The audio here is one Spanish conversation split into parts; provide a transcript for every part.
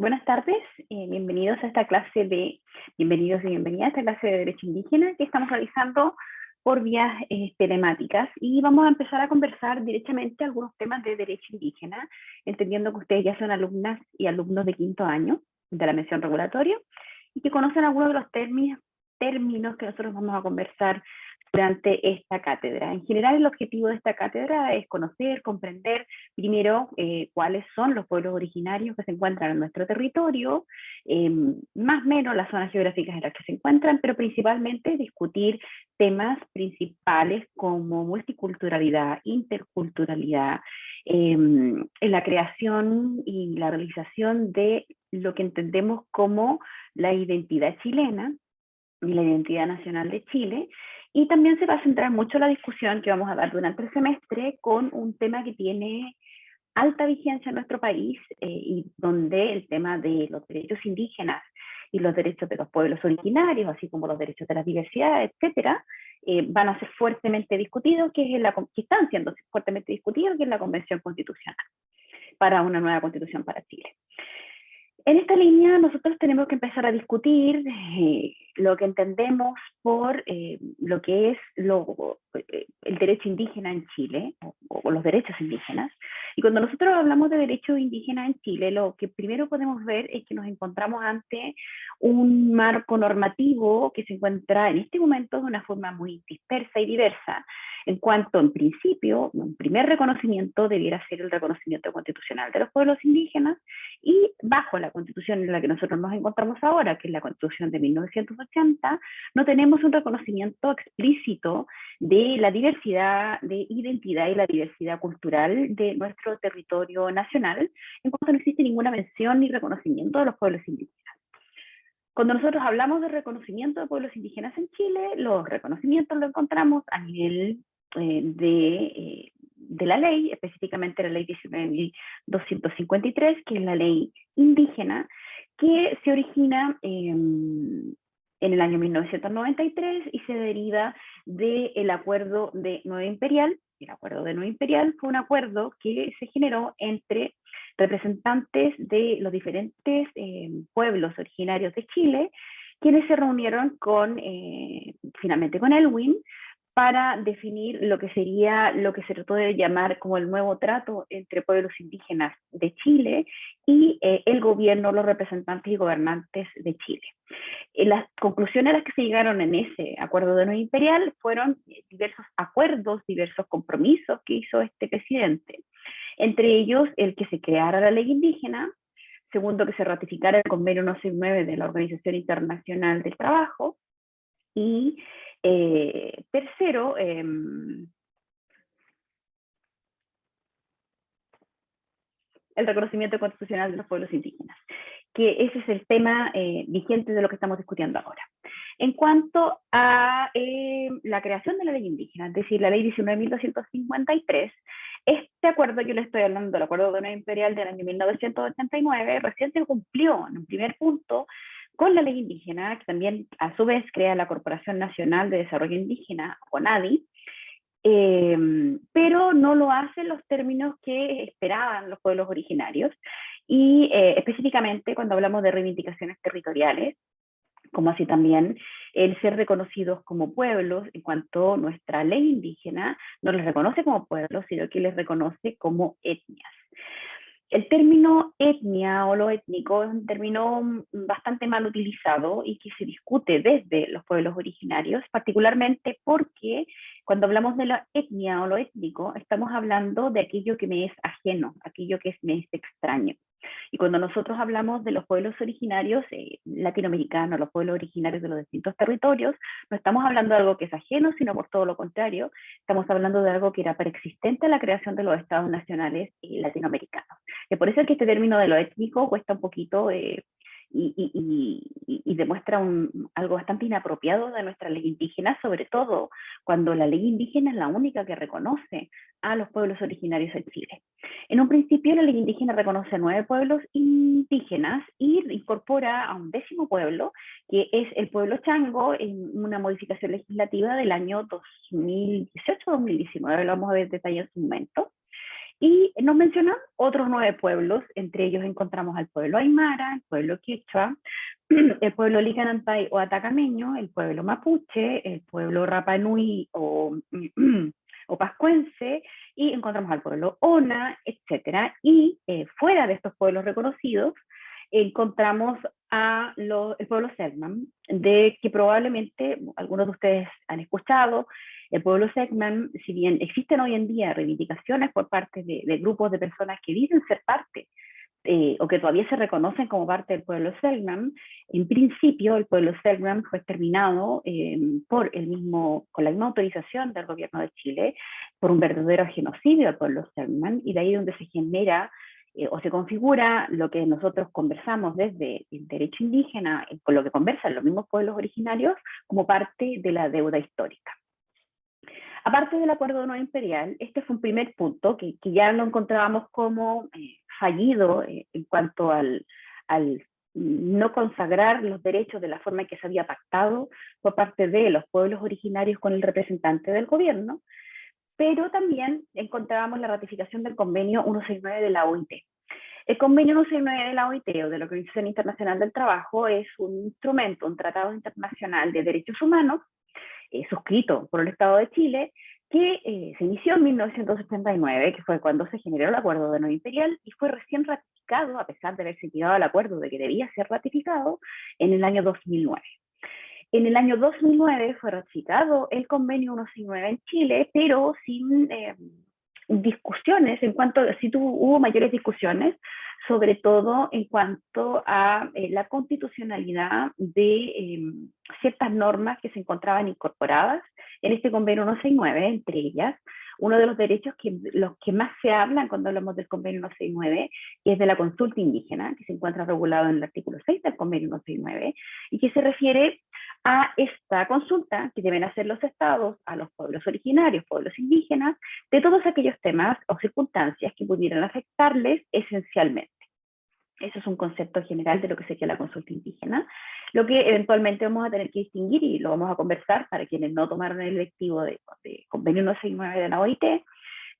Buenas tardes, bienvenidos a esta clase bienvenidos y bienvenidas a esta clase de Derecho Indígena que estamos realizando por vías telemáticas y vamos a empezar a conversar directamente algunos temas de Derecho Indígena, entendiendo que ustedes ya son alumnas y alumnos de quinto año de la mención regulatoria y que conocen algunos de los términos que nosotros vamos a conversar durante esta cátedra. En general, el objetivo de esta cátedra es conocer, comprender primero cuáles son los pueblos originarios que se encuentran en nuestro territorio, más o menos las zonas geográficas en las que se encuentran, pero principalmente discutir temas principales como multiculturalidad, interculturalidad, en la creación y la realización de lo que entendemos como la identidad chilena y la identidad nacional de Chile, y también se va a centrar mucho la discusión que vamos a dar durante el semestre con un tema que tiene alta vigencia en nuestro país y donde el tema de los derechos indígenas y los derechos de los pueblos originarios, así como los derechos de la diversidad, etcétera, van a ser fuertemente discutidos, que están siendo fuertemente discutidos, que es la Convención Constitucional para una nueva constitución para Chile. En esta línea nosotros tenemos que empezar a discutir lo que entendemos por lo que es el derecho indígena en Chile, o los derechos indígenas. Y cuando nosotros hablamos de derecho indígena en Chile, lo que primero podemos ver es que nos encontramos ante un marco normativo que se encuentra en este momento de una forma muy dispersa y diversa, en cuanto, en principio, un primer reconocimiento debiera ser el reconocimiento constitucional de los pueblos indígenas, y bajo la constitución en la que nosotros nos encontramos ahora, que es la constitución de 1980, no tenemos un reconocimiento explícito de la diversidad de identidad y la diversidad cultural de nuestro territorio nacional, en cuanto no existe ninguna mención ni reconocimiento de los pueblos indígenas. Cuando nosotros hablamos de reconocimiento de pueblos indígenas en Chile, los reconocimientos los encontramos a nivel de la ley, específicamente la ley 19.253, que es la ley indígena, que se origina en el año 1993 y se deriva del Acuerdo de Nueva Imperial. El Acuerdo de Nueva Imperial fue un acuerdo que se generó entre representantes de los diferentes pueblos originarios de Chile, quienes se reunieron finalmente con Elwin, para definir lo que sería lo que se trató de llamar como el nuevo trato entre pueblos indígenas de Chile y el gobierno, los representantes y gobernantes de Chile. Las conclusiones a las que se llegaron en ese acuerdo de Nueva Imperial fueron diversos acuerdos, diversos compromisos que hizo este presidente. Entre ellos, el que se creara la ley indígena, segundo, que se ratificara el convenio 169 de la Organización Internacional del Trabajo, y tercero, el reconocimiento constitucional de los pueblos indígenas, que ese es el tema vigente de lo que estamos discutiendo ahora. En cuanto a la creación de la ley indígena, es decir, la ley 19.253, este acuerdo, yo le estoy hablando del Acuerdo de Nueva Imperial del año 1989, recién se cumplió en un primer punto con la ley indígena, que también a su vez crea la Corporación Nacional de Desarrollo Indígena, CONADI, pero no lo hace en los términos que esperaban los pueblos originarios, y específicamente cuando hablamos de reivindicaciones territoriales, como así también el ser reconocidos como pueblos, en cuanto nuestra ley indígena no les reconoce como pueblos, sino que les reconoce como etnias. El término etnia o lo étnico es un término bastante mal utilizado y que se discute desde los pueblos originarios, particularmente porque cuando hablamos de la etnia o lo étnico, estamos hablando de aquello que me es ajeno, aquello que me es extraño. Y cuando nosotros hablamos de los pueblos originarios latinoamericanos, los pueblos originarios de los distintos territorios, no estamos hablando de algo que es ajeno, sino por todo lo contrario, estamos hablando de algo que era preexistente a la creación de los estados nacionales latinoamericanos. Y por eso es que este término de lo étnico cuesta un poquito y demuestra algo bastante inapropiado de nuestra ley indígena, sobre todo cuando la ley indígena es la única que reconoce a los pueblos originarios de Chile. En un principio, la ley indígena reconoce a 9 pueblos indígenas y incorpora a un 10º pueblo, que es el pueblo chango, en una modificación legislativa del año 2018-2019, lo vamos a ver detalle en su momento. Y nos mencionan otros 9 pueblos, entre ellos encontramos al pueblo Aymara, el pueblo Quechua, el pueblo Licanantay o Atacameño, el pueblo Mapuche, el pueblo Rapa Nui o Pascuense, y encontramos al pueblo Ona, etcétera. Y fuera de estos pueblos reconocidos, encontramos el pueblo Selknam, de que probablemente algunos de ustedes han escuchado. El pueblo Selknam, si bien existen hoy en día reivindicaciones por parte de grupos de personas que dicen ser parte o que todavía se reconocen como parte del pueblo Selknam, en principio el pueblo Selknam fue exterminado con la misma autorización del gobierno de Chile por un verdadero genocidio del pueblo Selknam, y de ahí donde se genera o se configura lo que nosotros conversamos desde el derecho indígena, con lo que conversan los mismos pueblos originarios, como parte de la deuda histórica. Aparte del acuerdo no imperial, este fue un primer punto que ya lo encontrábamos como fallido en cuanto al no consagrar los derechos de la forma en que se había pactado por parte de los pueblos originarios con el representante del gobierno, pero también encontrábamos la ratificación del convenio 169 de la OIT. El convenio 169 de la OIT, o de la Organización Internacional del Trabajo, es un instrumento, un tratado internacional de derechos humanos, suscrito por el Estado de Chile, que se inició en 1979, que fue cuando se generó el acuerdo de no imperial, y fue recién ratificado, a pesar de haberse llegado al acuerdo de que debía ser ratificado, en el año 2009. En el año 2009 fue ratificado el convenio 169 en Chile, pero sin discusiones, hubo mayores discusiones, sobre todo en cuanto a la constitucionalidad de ciertas normas que se encontraban incorporadas en este convenio 169, entre ellas uno de los derechos los que más se hablan cuando hablamos del convenio 169, que es de la consulta indígena, que se encuentra regulado en el artículo 6 del convenio 169, y que se refiere a esta consulta que deben hacer los estados a los pueblos originarios, pueblos indígenas, de todos aquellos temas o circunstancias que pudieran afectarles esencialmente. Eso es un concepto general de lo que sería la consulta indígena. Lo que eventualmente vamos a tener que distinguir, y lo vamos a conversar para quienes no tomaron el lectivo de convenio 169 de la OIT,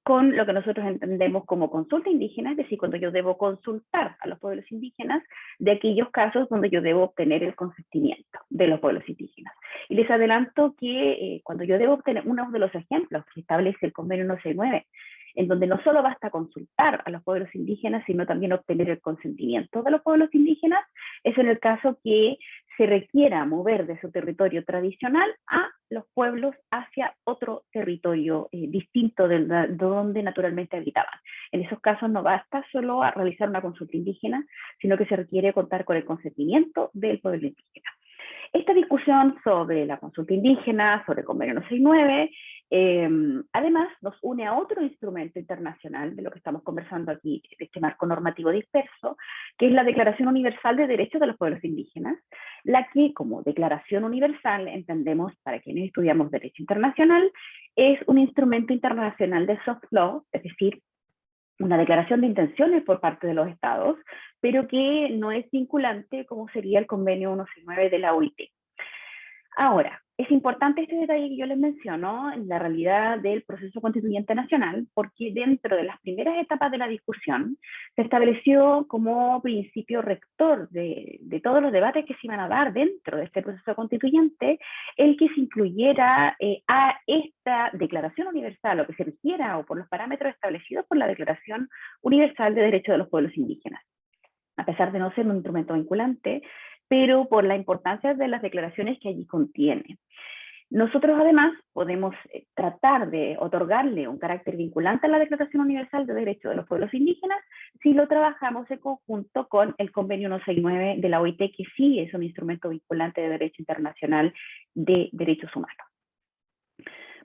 con lo que nosotros entendemos como consulta indígena, es decir, cuando yo debo consultar a los pueblos indígenas de aquellos casos donde yo debo obtener el consentimiento de los pueblos indígenas. Y les adelanto que cuando yo debo obtener uno de los ejemplos que establece el convenio 169, en donde no solo basta consultar a los pueblos indígenas, sino también obtener el consentimiento de los pueblos indígenas, es en el caso que se requiera mover de su territorio tradicional a los pueblos hacia otro territorio distinto de donde naturalmente habitaban. En esos casos no basta solo a realizar una consulta indígena, sino que se requiere contar con el consentimiento del pueblo indígena. Esta discusión sobre la consulta indígena, sobre el convenio 169, además nos une a otro instrumento internacional de lo que estamos conversando aquí, de este marco normativo disperso, que es la Declaración Universal de Derechos de los Pueblos Indígenas, la que como declaración universal entendemos, para quienes estudiamos derecho internacional, es un instrumento internacional de soft law, es decir, una declaración de intenciones por parte de los estados, pero que no es vinculante como sería el convenio 169 de la OIT. Ahora, es importante este detalle que yo les menciono en la realidad del proceso constituyente nacional, porque dentro de las primeras etapas de la discusión se estableció como principio rector de todos los debates que se iban a dar dentro de este proceso constituyente, el que se incluyera a esta Declaración Universal, o que se rigiera o por los parámetros establecidos por la Declaración Universal de Derechos de los Pueblos Indígenas. A pesar de no ser un instrumento vinculante, pero por la importancia de las declaraciones que allí contiene. Nosotros además podemos tratar de otorgarle un carácter vinculante a la Declaración Universal de Derechos de los Pueblos Indígenas si lo trabajamos en conjunto con el convenio 169 de la OIT, que sí es un instrumento vinculante de derecho internacional de derechos humanos.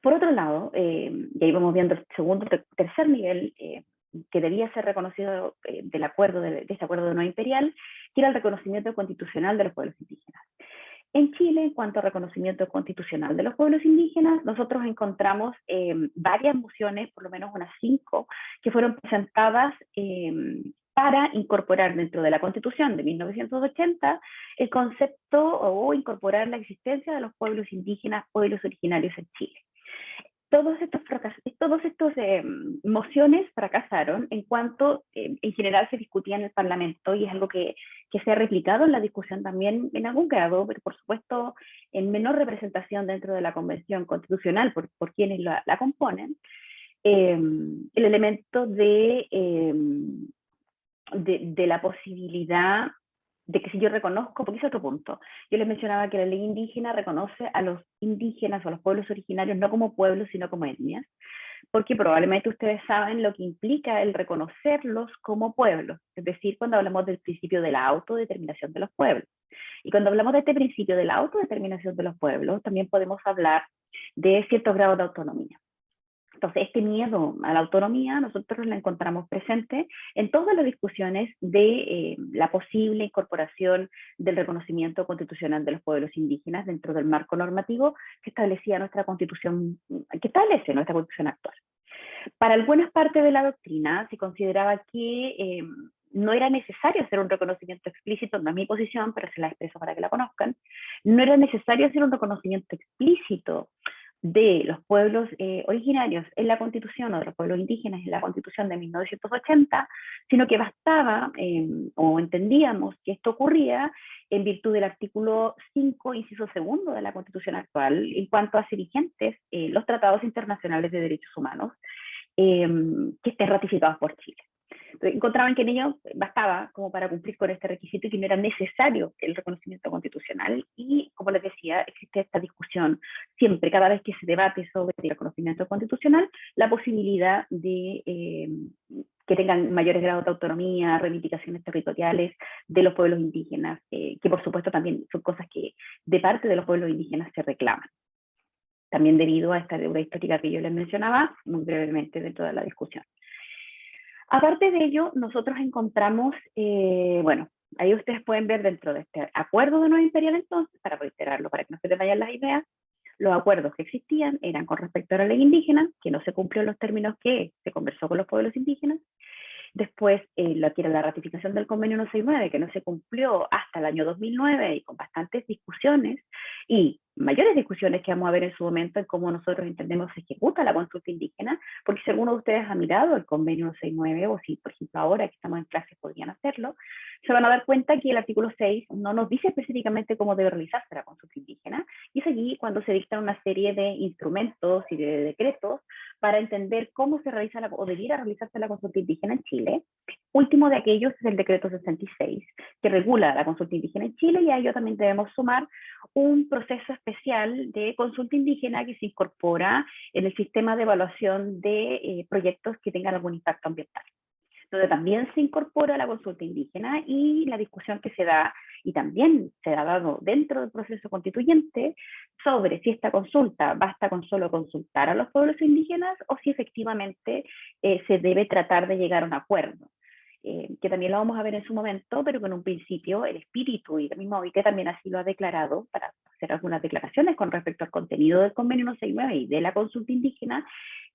Por otro lado, y ahí vamos viendo el segundo, tercer nivel que debía ser reconocido de este acuerdo de no imperial, que era el reconocimiento constitucional de los pueblos indígenas. En Chile, en cuanto a reconocimiento constitucional de los pueblos indígenas, nosotros encontramos varias mociones, por lo menos unas 5, que fueron presentadas para incorporar dentro de la Constitución de 1980 el concepto o incorporar la existencia de los pueblos indígenas, pueblos originarios en Chile. todos estos mociones fracasaron en cuanto en general se discutía en el Parlamento, y es algo que se ha replicado en la discusión también en algún grado, pero por supuesto en menor representación dentro de la Convención Constitucional por quienes la componen, el elemento de la posibilidad de que si yo reconozco, porque es otro punto, yo les mencionaba que la ley indígena reconoce a los indígenas o a los pueblos originarios no como pueblos, sino como etnias, porque probablemente ustedes saben lo que implica el reconocerlos como pueblos, es decir, cuando hablamos del principio de la autodeterminación de los pueblos. Y cuando hablamos de este principio de la autodeterminación de los pueblos, también podemos hablar de ciertos grados de autonomía. Entonces, este miedo a la autonomía nosotros la encontramos presente en todas las discusiones de la posible incorporación del reconocimiento constitucional de los pueblos indígenas dentro del marco normativo que establecía nuestra constitución, que establece nuestra constitución actual. Para algunas partes de la doctrina se consideraba que no era necesario hacer un reconocimiento explícito, no es mi posición, pero se la expreso para que la conozcan, no era necesario hacer un reconocimiento explícito de los pueblos originarios en la Constitución, o de los pueblos indígenas en la Constitución de 1980, sino que bastaba, o entendíamos que esto ocurría en virtud del artículo 5, inciso segundo de la Constitución actual, en cuanto a hacer vigentes los tratados internacionales de derechos humanos que estén ratificados por Chile. Encontraban que en ello bastaba como para cumplir con este requisito y que no era necesario el reconocimiento constitucional. Y como les decía, existe esta discusión siempre, cada vez que se debate sobre el reconocimiento constitucional, la posibilidad de que tengan mayores grados de autonomía, reivindicaciones territoriales de los pueblos indígenas, que por supuesto también son cosas que de parte de los pueblos indígenas se reclaman. También debido a esta deuda histórica que yo les mencionaba muy brevemente dentro de la discusión. Aparte de ello, nosotros encontramos, bueno, ahí ustedes pueden ver dentro de este acuerdo de Nueva Imperial entonces, para reiterarlo, para que no se les vayan las ideas, los acuerdos que existían eran con respecto a la ley indígena, que no se cumplió en los términos que se conversó con los pueblos indígenas. Después, lo que era la ratificación del convenio 169, que no se cumplió hasta el año 2009 y con bastantes discusiones y mayores discusiones que vamos a ver en su momento en cómo nosotros entendemos se ejecuta la consulta indígena, porque si alguno de ustedes ha mirado el convenio 169, o si por ejemplo ahora que estamos en clase podrían hacerlo, se van a dar cuenta que el artículo 6 no nos dice específicamente cómo debe realizarse la consulta indígena, y es allí cuando se dictan una serie de instrumentos y de decretos para entender cómo se realiza o debiera realizarse la consulta indígena en Chile. Último de aquellos es el decreto 66, que regula la consulta indígena en Chile, y a ello también debemos sumar un proceso especial de consulta indígena que se incorpora en el sistema de evaluación de proyectos que tengan algún impacto ambiental, donde también se incorpora la consulta indígena y la discusión que se da, y también se ha dado dentro del proceso constituyente, sobre si esta consulta basta con solo consultar a los pueblos indígenas o si efectivamente se debe tratar de llegar a un acuerdo. Que también lo vamos a ver en su momento, pero que en un principio el espíritu y la misma OIT también así lo ha declarado, para hacer algunas declaraciones con respecto al contenido del convenio 169 y de la consulta indígena,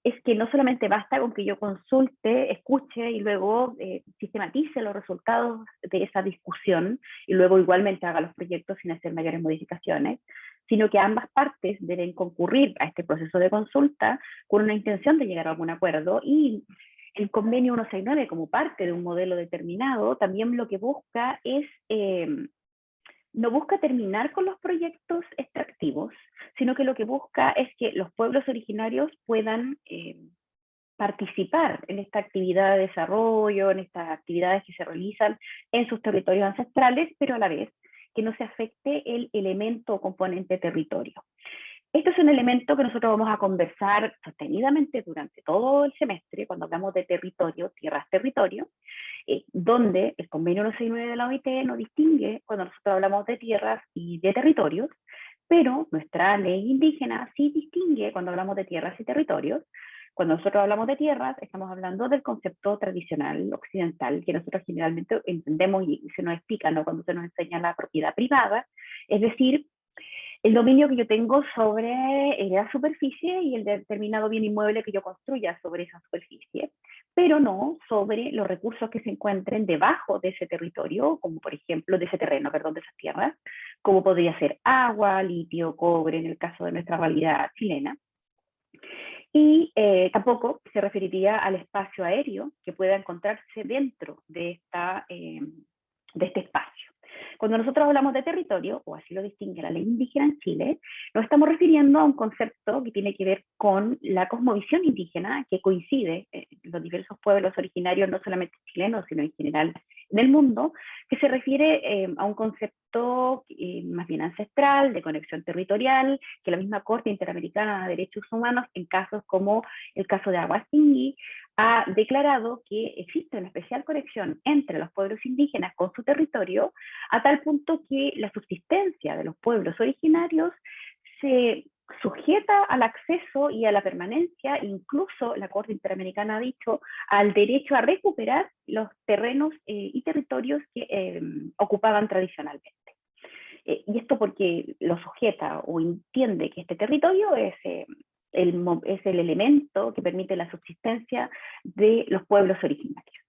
es que no solamente basta con que yo consulte, escuche y luego sistematice los resultados de esa discusión y luego igualmente haga los proyectos sin hacer mayores modificaciones, sino que ambas partes deben concurrir a este proceso de consulta con una intención de llegar a algún acuerdo. Y el convenio 169, como parte de un modelo determinado, también lo que busca es, no busca terminar con los proyectos extractivos, sino que lo que busca es que los pueblos originarios puedan participar en esta actividad de desarrollo, en estas actividades que se realizan en sus territorios ancestrales, pero a la vez que no se afecte el elemento o componente territorio. Este es un elemento que nosotros vamos a conversar sostenidamente durante todo el semestre, cuando hablamos de territorio, tierras-territorio, donde el convenio 169 de la OIT no distingue cuando nosotros hablamos de tierras y de territorios, pero nuestra ley indígena sí distingue cuando hablamos de tierras y territorios. Cuando nosotros hablamos de tierras, estamos hablando del concepto tradicional occidental que nosotros generalmente entendemos y se nos explica, ¿no?, cuando se nos enseña la propiedad privada, es decir, el dominio que yo tengo sobre la superficie y el determinado bien inmueble que yo construya sobre esa superficie, pero no sobre los recursos que se encuentren debajo de ese territorio, como por ejemplo, de ese terreno, perdón, de esas tierras, como podría ser agua, litio, cobre, en el caso de nuestra realidad chilena. Y tampoco se referiría al espacio aéreo que pueda encontrarse dentro de este espacio. Cuando nosotros hablamos de territorio, o así lo distingue la ley indígena en Chile, nos estamos refiriendo a un concepto que tiene que ver con la cosmovisión indígena que coincide en los diversos pueblos originarios, no solamente chilenos, sino en general en el mundo, que se refiere a un concepto más bien ancestral, de conexión territorial, que la misma Corte Interamericana de Derechos Humanos, en casos como el caso de Aguasingui, ha declarado que existe una especial conexión entre los pueblos indígenas con su territorio, a tal punto que la subsistencia de los pueblos originarios se sujeta al acceso y a la permanencia, incluso la Corte Interamericana ha dicho, al derecho a recuperar los terrenos y territorios que ocupaban tradicionalmente. Y esto porque lo sujeta o entiende que este territorio es el elemento que permite la subsistencia de los pueblos originarios,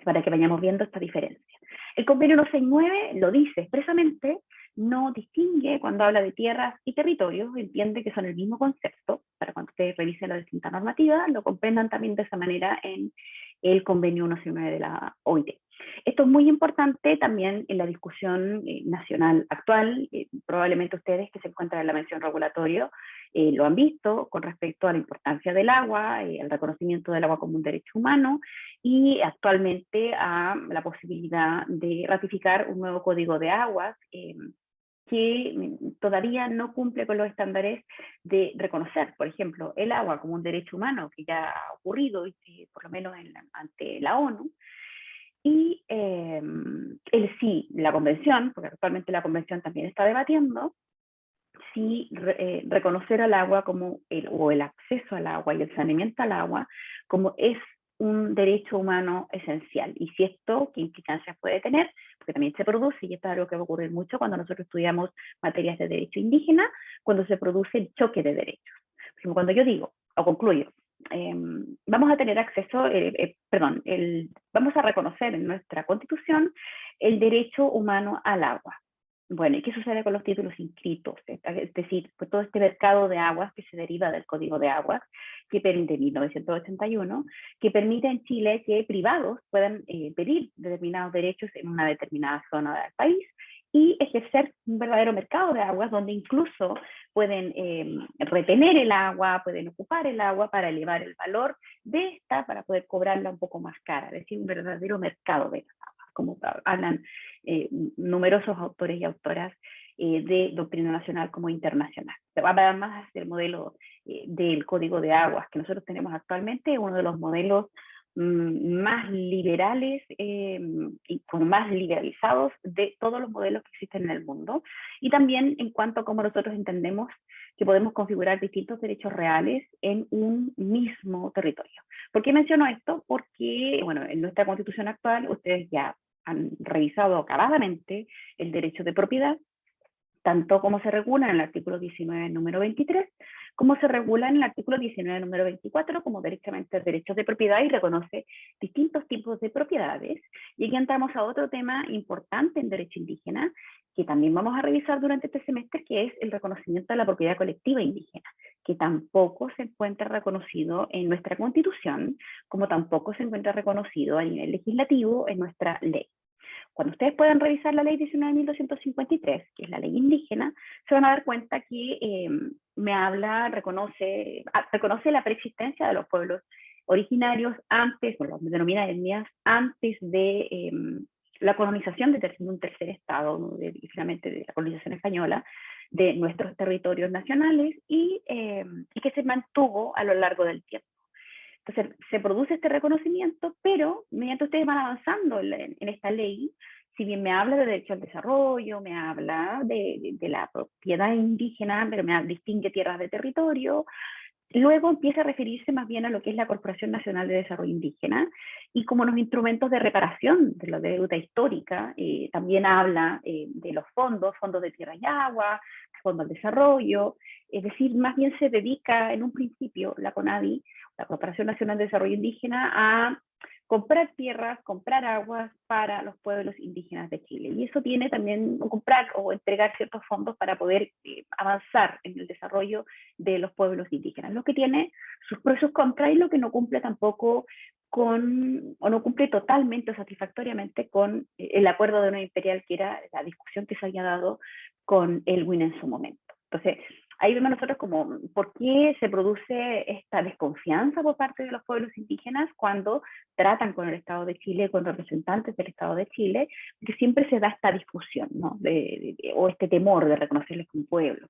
para que vayamos viendo esta diferencia. El convenio 169 lo dice expresamente, no distingue cuando habla de tierras y territorios, entiende que son el mismo concepto, para cuando ustedes revisen la distinta normativa, lo comprendan también de esa manera en el convenio 169 de la OIT. Esto es muy importante también en la discusión nacional actual, probablemente ustedes que se encuentran en la mención regulatoria lo han visto con respecto a la importancia del agua, el reconocimiento del agua como un derecho humano y actualmente a la posibilidad de ratificar un nuevo código de aguas que todavía no cumple con los estándares de reconocer, por ejemplo, el agua como un derecho humano, que ya ha ocurrido, por lo menos ante la ONU, y sí, la convención, porque actualmente la convención también está debatiendo, sí reconocer al agua como o el acceso al agua y el saneamiento al agua como es un derecho humano esencial. Y si esto, ¿qué implicancias puede tener? Porque también se produce, y esto es algo que va a ocurrir mucho cuando nosotros estudiamos materias de derecho indígena, cuando se produce el choque de derechos. Por ejemplo, cuando yo digo, o concluyo, vamos a tener acceso, vamos a reconocer en nuestra Constitución el derecho humano al agua. Bueno, ¿y qué sucede con los títulos inscritos? Es decir, pues todo este mercado de aguas que se deriva del Código de Aguas de 1981, que permite en Chile que privados puedan pedir determinados derechos en una determinada zona del país y ejercer un verdadero mercado de aguas donde incluso pueden retener el agua, pueden ocupar el agua para elevar el valor de esta, para poder cobrarla un poco más cara, es decir, un verdadero mercado de las aguas, como hablan numerosos autores y autoras de doctrina nacional como internacional. Además del modelo del Código de Aguas que nosotros tenemos actualmente, uno de los modelos más liberales y más liberalizados de todos los modelos que existen en el mundo, y también en cuanto a cómo nosotros entendemos que podemos configurar distintos derechos reales en un mismo territorio. ¿Por qué menciono esto? Porque, bueno, en nuestra Constitución actual ustedes ya han revisado acabadamente el derecho de propiedad, tanto como se regula en el artículo 19, número 23, como se regula en el artículo 19, número 24, como directamente derechos de propiedad y reconoce distintos tipos de propiedades. Y aquí entramos a otro tema importante en derecho indígena, que también vamos a revisar durante este semestre, que es el reconocimiento de la propiedad colectiva indígena, que tampoco se encuentra reconocido en nuestra Constitución, como tampoco se encuentra reconocido a nivel legislativo en nuestra ley. Cuando ustedes puedan revisar la ley 19.253, que es la ley indígena, se van a dar cuenta que reconoce la preexistencia de los pueblos originarios antes, bueno, los denomina etnias, antes de la colonización de un tercer estado, ¿no? Finalmente de la colonización española, de nuestros territorios nacionales y que se mantuvo a lo largo del tiempo. Entonces, se produce este reconocimiento, pero mediante ustedes van avanzando en esta ley, si bien me habla de derecho al desarrollo, me habla de la propiedad indígena, pero me distingue tierras de territorio, luego empieza a referirse más bien a lo que es la Corporación Nacional de Desarrollo Indígena y como los instrumentos de reparación de la deuda histórica, también habla de los fondos de tierra y agua, fondos de desarrollo, es decir, más bien se dedica en un principio la CONADI, la Corporación Nacional de Desarrollo Indígena, a comprar tierras, comprar aguas para los pueblos indígenas de Chile. Y eso tiene también comprar o entregar ciertos fondos para poder avanzar en el desarrollo de los pueblos indígenas, lo que tiene sus pros y sus contras y lo que no cumple tampoco con, o no cumple totalmente o satisfactoriamente con el acuerdo de una imperial, que era la discusión que se había dado con Elwin en su momento. Entonces, ahí vemos nosotros como por qué se produce esta desconfianza por parte de los pueblos indígenas cuando tratan con el Estado de Chile, con representantes del Estado de Chile, que siempre se da esta discusión, ¿no? O este temor de reconocerles como pueblo.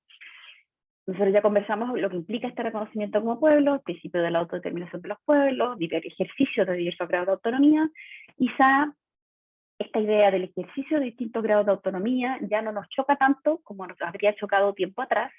Nosotros ya conversamos lo que implica este reconocimiento como pueblo, el principio de la autodeterminación de los pueblos, el ejercicio de diversos grados de autonomía. Quizá esta idea del ejercicio de distintos grados de autonomía ya no nos choca tanto como nos habría chocado tiempo atrás.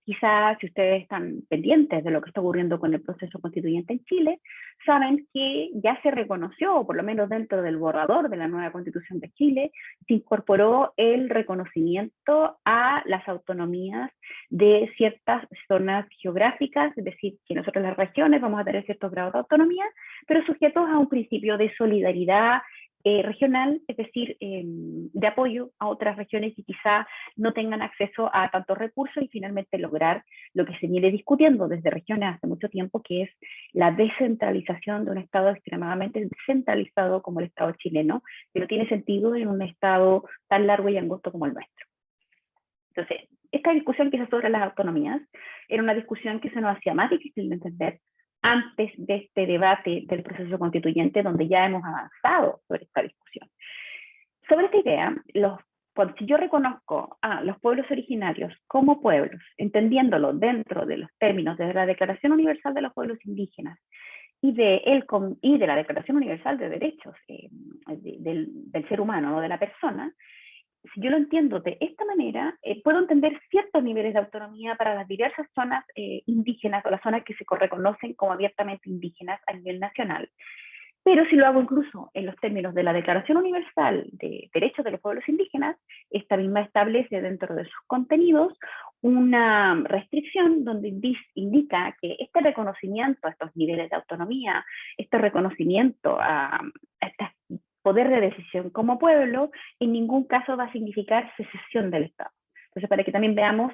Quizás si ustedes están pendientes de lo que está ocurriendo con el proceso constituyente en Chile, saben que ya se reconoció, o por lo menos dentro del borrador de la nueva Constitución de Chile, se incorporó el reconocimiento a las autonomías de ciertas zonas geográficas, es decir, que nosotros las regiones vamos a tener ciertos grados de autonomía, pero sujetos a un principio de solidaridad regional, es decir, de apoyo a otras regiones que quizá no tengan acceso a tantos recursos y finalmente lograr lo que se viene discutiendo desde regiones hace mucho tiempo, que es la descentralización de un Estado extremadamente descentralizado como el Estado chileno, que no tiene sentido en un Estado tan largo y angosto como el nuestro. Entonces, esta discusión que se sobre las autonomías era una discusión que se nos hacía más difícil de entender antes de este debate del proceso constituyente, donde ya hemos avanzado sobre esta discusión. Sobre esta idea, si yo reconozco a los pueblos originarios como pueblos, entendiéndolo dentro de los términos de la Declaración Universal de los Pueblos Indígenas y de la Declaración Universal de Derechos del ser humano, ¿no? De la persona, si yo lo entiendo de esta manera, puedo entender ciertos niveles de autonomía para las diversas zonas indígenas o las zonas que se reconocen como abiertamente indígenas a nivel nacional. Pero si lo hago incluso en los términos de la Declaración Universal de Derechos de los Pueblos Indígenas, esta misma establece dentro de sus contenidos una restricción donde indica que este reconocimiento a estos niveles de autonomía, este reconocimiento a estas poder de decisión como pueblo, en ningún caso va a significar secesión del Estado. Entonces, para que también veamos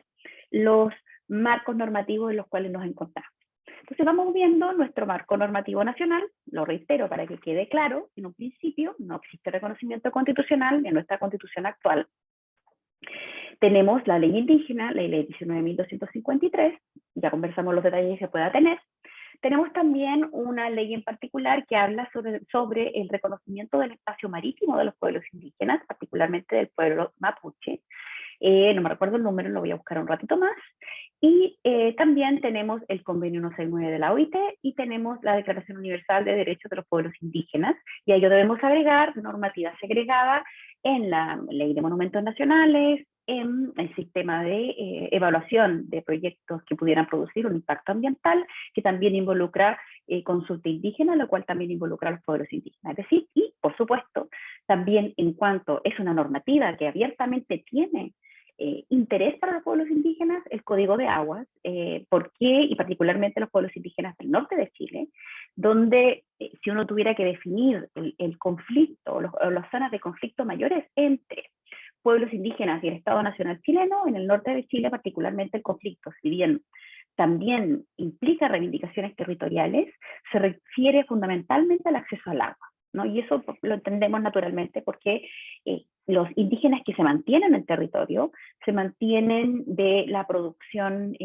los marcos normativos en los cuales nos encontramos. Entonces vamos viendo nuestro marco normativo nacional, lo reitero para que quede claro, en un principio no existe reconocimiento constitucional en nuestra constitución actual. Tenemos la ley indígena, la ley 19.253, ya conversamos los detalles que se pueda tener. Tenemos también una ley en particular que habla sobre el reconocimiento del espacio marítimo de los pueblos indígenas, particularmente del pueblo mapuche. No me recuerdo el número, lo voy a buscar un ratito más. Y también tenemos el convenio 169 de la OIT y tenemos la Declaración Universal de Derechos de los Pueblos Indígenas. Y a ello debemos agregar normativa segregada en la Ley de Monumentos Nacionales, en el sistema de evaluación de proyectos que pudieran producir un impacto ambiental, que también involucra consulta indígena, lo cual también involucra a los pueblos indígenas. Es decir, y por supuesto, también en cuanto es una normativa que abiertamente tiene interés para los pueblos indígenas, el Código de Aguas, ¿por qué? Y particularmente los pueblos indígenas del norte de Chile, donde si uno tuviera que definir el conflicto o las zonas de conflicto mayores entre pueblos indígenas y el Estado Nacional chileno, en el norte de Chile particularmente el conflicto, si bien también implica reivindicaciones territoriales, se refiere fundamentalmente al acceso al agua, ¿no? Y eso lo entendemos naturalmente porque los indígenas que se mantienen en el territorio se mantienen de la producción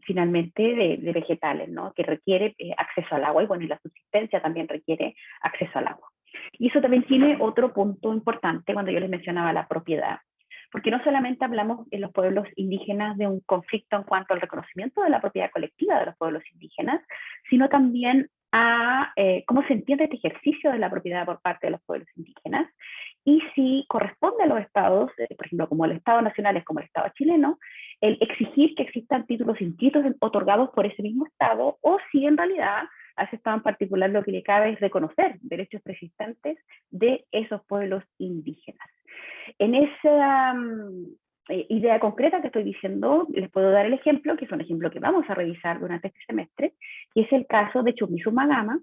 finalmente de vegetales, ¿no? Que requiere acceso al agua y bueno, y la subsistencia también requiere acceso al agua. Y eso también tiene otro punto importante cuando yo les mencionaba la propiedad, porque no solamente hablamos en los pueblos indígenas de un conflicto en cuanto al reconocimiento de la propiedad colectiva de los pueblos indígenas, sino también a cómo se entiende este ejercicio de la propiedad por parte de los pueblos indígenas y si corresponde a los estados, por ejemplo, como el Estado nacional es como el Estado chileno, el exigir que existan títulos inscritos otorgados por ese mismo Estado o si en realidad a ese Estado en particular lo que le cabe es reconocer derechos preexistentes de esos pueblos indígenas. En esa idea concreta que estoy diciendo, les puedo dar el ejemplo, que es un ejemplo que vamos a revisar durante este semestre, que es el caso de Chuquizumagama,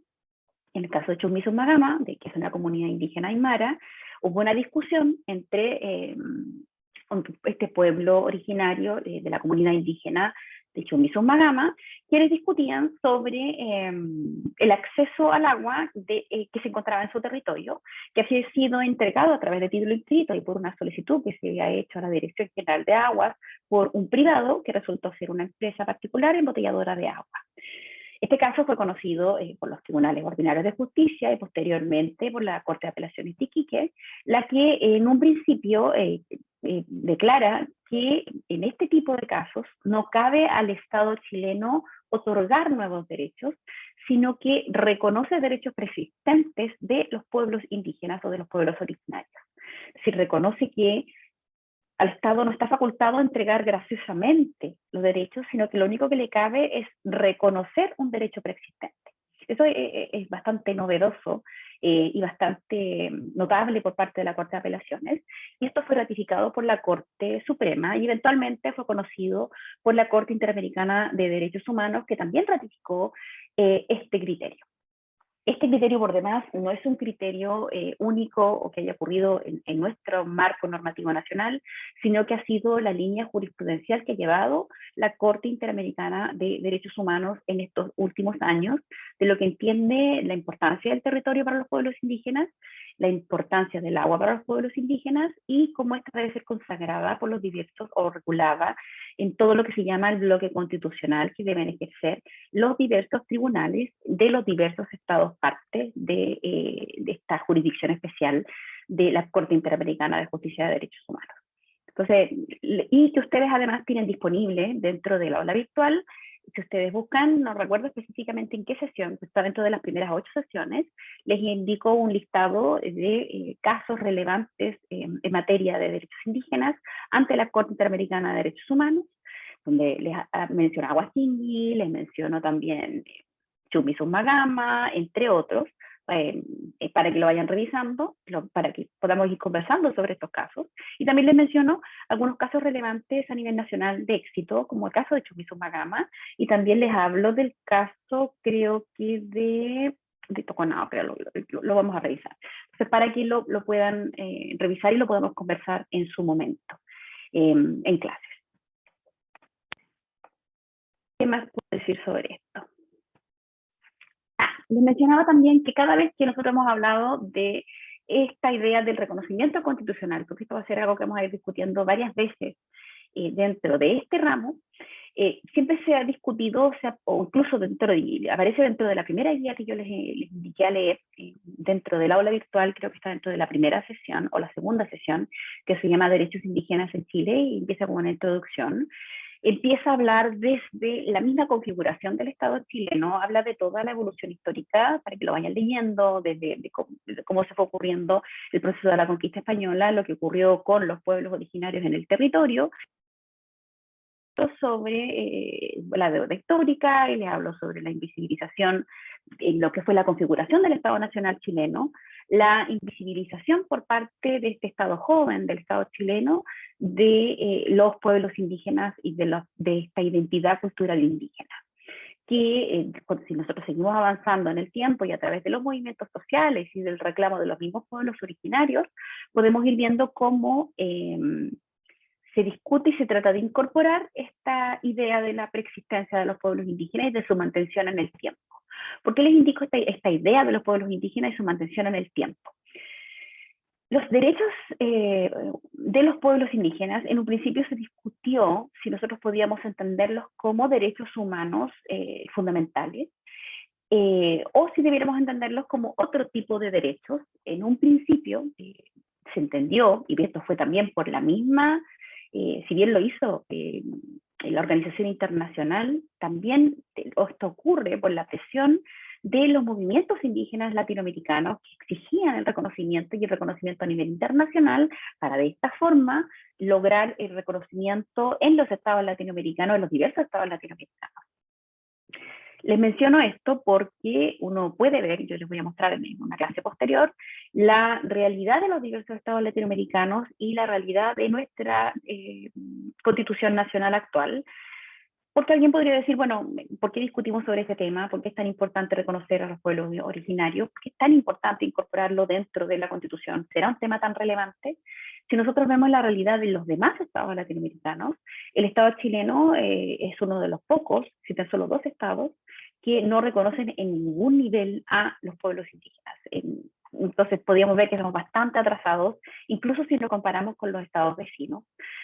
En el caso de Chumizumbagama, de que es una comunidad indígena aymara, hubo una discusión entre este pueblo originario de la comunidad indígena de Chumizumbagama, quienes discutían sobre el acceso al agua que se encontraba en su territorio, que había sido entregado a través de título inscrito y por una solicitud que se había hecho a la Dirección General de Aguas por un privado que resultó ser una empresa particular embotelladora de agua. Este caso fue conocido por los tribunales ordinarios de justicia y posteriormente por la Corte de Apelaciones de Iquique, la que en un principio declara que en este tipo de casos no cabe al Estado chileno otorgar nuevos derechos, sino que reconoce derechos preexistentes de los pueblos indígenas o de los pueblos originarios. Es decir, reconoce que al Estado no está facultado a entregar graciosamente los derechos, sino que lo único que le cabe es reconocer un derecho preexistente. Eso es bastante novedoso y bastante notable por parte de la Corte de Apelaciones, y esto fue ratificado por la Corte Suprema y eventualmente fue conocido por la Corte Interamericana de Derechos Humanos, que también ratificó este criterio. Este criterio, por demás, no es un criterio único o que haya ocurrido en nuestro marco normativo nacional, sino que ha sido la línea jurisprudencial que ha llevado la Corte Interamericana de Derechos Humanos en estos últimos años, de lo que entiende la importancia del territorio para los pueblos indígenas, la importancia del agua para los pueblos indígenas y cómo esta debe ser consagrada por los diversos o regulada en todo lo que se llama el bloque constitucional que deben ejercer los diversos tribunales de los diversos estados partes de esta jurisdicción especial de la Corte Interamericana de Justicia de Derechos Humanos. Entonces, y que ustedes además tienen disponible dentro de la aula virtual, si ustedes buscan, no recuerdo específicamente en qué sesión, está dentro de las primeras 8 sesiones, les indico un listado de casos relevantes en materia de derechos indígenas ante la Corte Interamericana de Derechos Humanos, donde les menciono Aguasingui, les menciono también Chumizumbagama, entre otros, para que lo vayan revisando, para que podamos ir conversando sobre estos casos. Y también les menciono algunos casos relevantes a nivel nacional de éxito, como el caso de Chumizumbagama, y también les hablo del caso, creo que de Toconao, pero lo vamos a revisar. Entonces, para que lo puedan revisar y lo podamos conversar en su momento, en clases. ¿Qué más puedo decir sobre esto? Les mencionaba también que cada vez que nosotros hemos hablado de esta idea del reconocimiento constitucional, porque esto va a ser algo que vamos a ir discutiendo varias veces dentro de este ramo, siempre se ha discutido, o incluso aparece dentro de la primera guía que yo les indiqué a leer, dentro del aula virtual, creo que está dentro de la primera sesión o la segunda sesión, que se llama Derechos Indígenas en Chile, y empieza con una introducción. Empieza a hablar desde la misma configuración del Estado chileno, habla de toda la evolución histórica, para que lo vayan leyendo, desde cómo se fue ocurriendo el proceso de la conquista española, lo que ocurrió con los pueblos originarios en el territorio, sobre la deuda histórica, y les hablo sobre la invisibilización en lo que fue la configuración del Estado Nacional chileno, la invisibilización por parte de este Estado joven, del Estado chileno, de los pueblos indígenas y de esta identidad cultural indígena. Que si nosotros seguimos avanzando en el tiempo y a través de los movimientos sociales y del reclamo de los mismos pueblos originarios, podemos ir viendo cómo se discute y se trata de incorporar esta idea de la preexistencia de los pueblos indígenas y de su mantención en el tiempo. ¿Por qué les indico esta idea de los pueblos indígenas y su mantención en el tiempo? Los derechos de los pueblos indígenas, en un principio se discutió si nosotros podíamos entenderlos como derechos humanos fundamentales, o si debiéramos entenderlos como otro tipo de derechos. En un principio se entendió, y esto fue también por la misma, si bien lo hizo la organización internacional, también esto ocurre por la presión de los movimientos indígenas latinoamericanos que exigían el reconocimiento y el reconocimiento a nivel internacional para de esta forma lograr el reconocimiento en los estados latinoamericanos, en los diversos estados latinoamericanos. Les menciono esto porque uno puede ver, yo les voy a mostrar en una clase posterior, la realidad de los diversos estados latinoamericanos y la realidad de nuestra Constitución Nacional actual, Porque alguien podría decir, bueno, ¿por qué discutimos sobre este tema? ¿Por qué es tan importante reconocer a los pueblos originarios? ¿Por qué es tan importante incorporarlo dentro de la Constitución? ¿Será un tema tan relevante? Si nosotros vemos la realidad de los demás estados latinoamericanos, el estado chileno es uno de los pocos, si tan solo dos estados, que no reconocen en ningún nivel a los pueblos indígenas. Entonces podríamos ver que somos bastante atrasados, incluso si lo comparamos con los estados vecinos.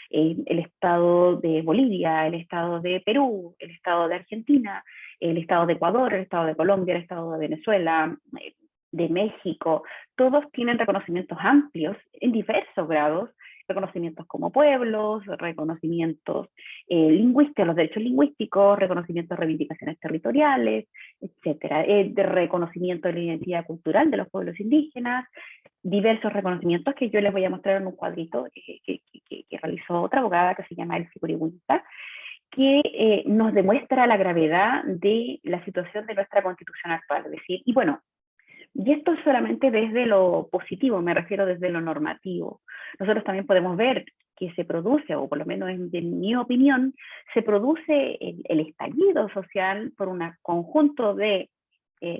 El estado de Bolivia, el estado de Perú, el estado de Argentina, el estado de Ecuador, el estado de Colombia, el estado de Venezuela, de México, todos tienen reconocimientos amplios en diversos grados, reconocimientos como pueblos, reconocimientos lingüísticos, los derechos lingüísticos, reconocimientos de reivindicaciones territoriales, etcétera, de reconocimiento de la identidad cultural de los pueblos indígenas, diversos reconocimientos que yo les voy a mostrar en un cuadrito que realizó otra abogada que se llama Elsie Curihuinta, que nos demuestra la gravedad de la situación de nuestra constitución actual. Es decir, y bueno, y esto es solamente desde lo positivo, me refiero desde lo normativo. Nosotros también podemos ver que se produce, o por lo menos en mi opinión, se produce el estallido social por un conjunto de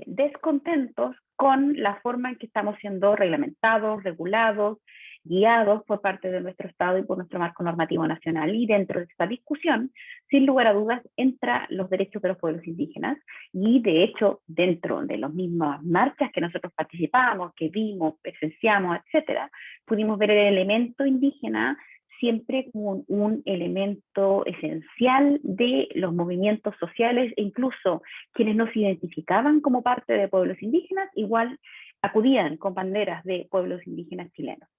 descontentos con la forma en que estamos siendo reglamentados, regulados, guiados por parte de nuestro Estado y por nuestro marco normativo nacional. Y dentro de esta discusión, sin lugar a dudas, entra los derechos de los pueblos indígenas y de hecho dentro de las mismas marchas que nosotros participamos, que vimos, presenciamos, etcétera, pudimos ver el elemento indígena siempre como un elemento esencial de los movimientos sociales e incluso quienes no se identificaban como parte de pueblos indígenas, igual acudían con banderas de pueblos indígenas chilenos.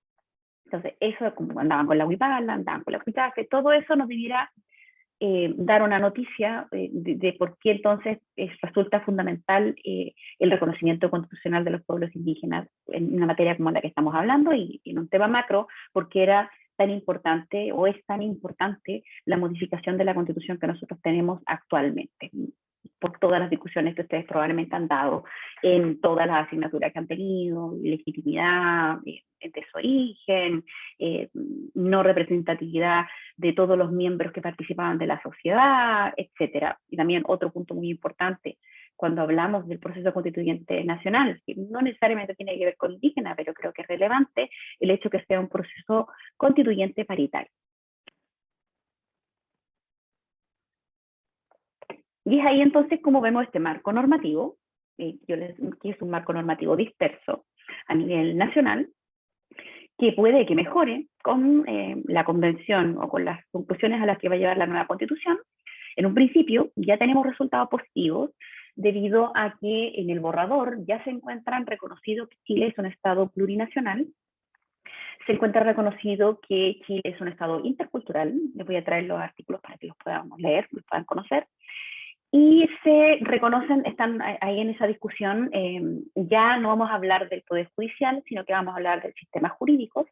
Entonces, eso como andaban con la huipala, andaban con la huichafe, todo eso nos debiera dar una noticia de por qué entonces resulta fundamental el reconocimiento constitucional de los pueblos indígenas en una materia como la que estamos hablando y en un tema macro, porque era tan importante o es tan importante la modificación de la constitución que nosotros tenemos actualmente, por todas las discusiones que ustedes probablemente han dado en todas las asignaturas que han tenido, legitimidad de su origen, no representatividad de todos los miembros que participaban de la sociedad, etcétera. Y también otro punto muy importante, cuando hablamos del proceso constituyente nacional, que no necesariamente tiene que ver con indígena, pero creo que es relevante el hecho que sea un proceso constituyente paritario. Y es ahí entonces como vemos este marco normativo, que es un marco normativo disperso a nivel nacional, que puede que mejore con la convención o con las conclusiones a las que va a llevar la nueva constitución. En un principio ya tenemos resultados positivos debido a que en el borrador ya se encuentran reconocido que Chile es un estado plurinacional, se encuentra reconocido que Chile es un estado intercultural, les voy a traer los artículos para que los podamos leer, los puedan conocer, y se reconocen, están ahí en esa discusión, ya no vamos a hablar del Poder Judicial, sino que vamos a hablar del sistema jurídico,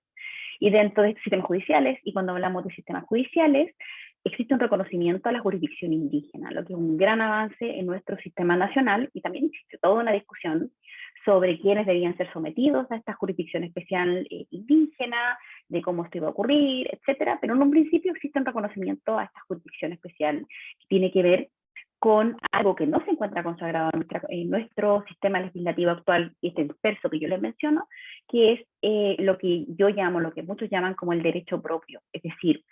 y dentro de sistemas judiciales, y cuando hablamos de sistemas judiciales, existe un reconocimiento a la jurisdicción indígena, lo que es un gran avance en nuestro sistema nacional, y también existe toda una discusión sobre quiénes debían ser sometidos a esta jurisdicción especial indígena, de cómo esto iba a ocurrir, etcétera, pero en un principio existe un reconocimiento a esta jurisdicción especial que tiene que ver con algo que no se encuentra consagrado en nuestro sistema legislativo actual, este disperso que yo les menciono, que es lo que yo llamo, lo que muchos llaman como el derecho propio, es decir,